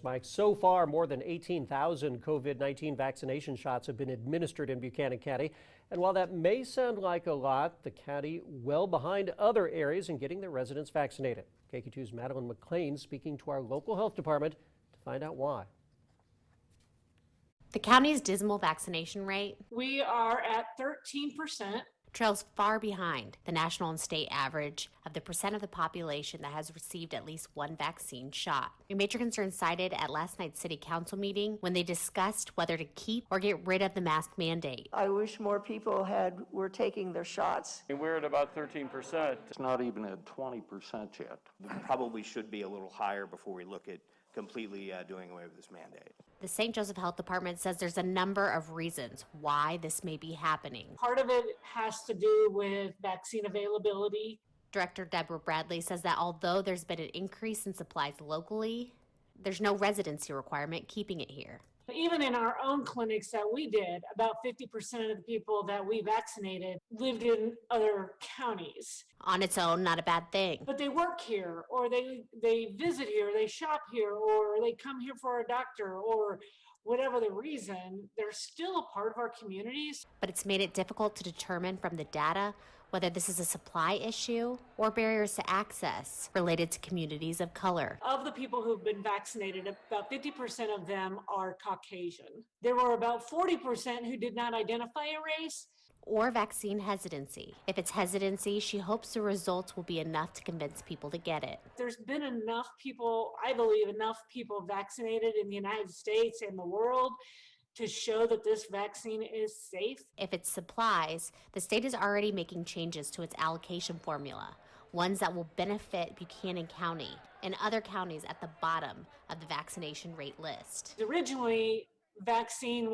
Mike. So far, more than 18,000 COVID-19 vaccination shots have been administered in Buchanan County. And while that may sound like a lot, the county well behind other areas in getting their residents vaccinated. KQ2's Madeline McLean speaking to our local health department to find out why. The county's dismal vaccination rate, we are at 13%. Trails far behind the national and state average of the percent of the population that has received at least one vaccine shot. A major concern cited at last night's city council meeting when they discussed whether to keep or get rid of the mask mandate. I wish more people were taking their shots. We're at about 13%. It's not even at 20% yet. We probably should be a little higher before we look at completely doing away with this mandate. The St. Joseph Health Department says there's a number of reasons why this may be happening. Part of it has to do with vaccine availability. Director Deborah Bradley says that although there's been an increase in supplies locally, there's no residency requirement keeping it here. Even in our own clinics that we did, about 50% of the people that we vaccinated lived in other counties. On its own, not a bad thing. But they work here, or they visit here, they shop here, or they come here for a doctor, or whatever the reason, they're still a part of our communities. But it's made it difficult to determine from the data whether this is a supply issue or barriers to access related to communities of color. Of the people who've been vaccinated, about 50% of them are Caucasian. There were about 40% who did not identify a race. Or vaccine hesitancy. If it's hesitancy, she hopes the results will be enough to convince people to get it. There's been enough people, I believe enough people vaccinated in the United States and the world to show that this vaccine is safe. If it's supplies, the state is already making changes to its allocation formula, ones that will benefit Buchanan County and other counties at the bottom of the vaccination rate list. Originally, vaccine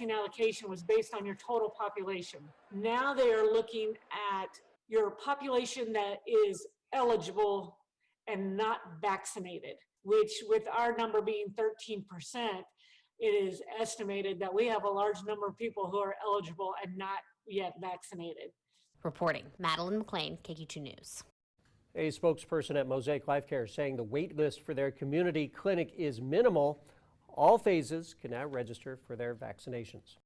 allocation was based on your total population. Now they are looking at your population that is eligible and not vaccinated, which with our number being 13%, it is estimated that we have a large number of people who are eligible and not yet vaccinated. Reporting, Madeline McLean, KQ2 News. A spokesperson at Mosaic Life Care is saying the wait list for their community clinic is minimal. All phases can now register for their vaccinations.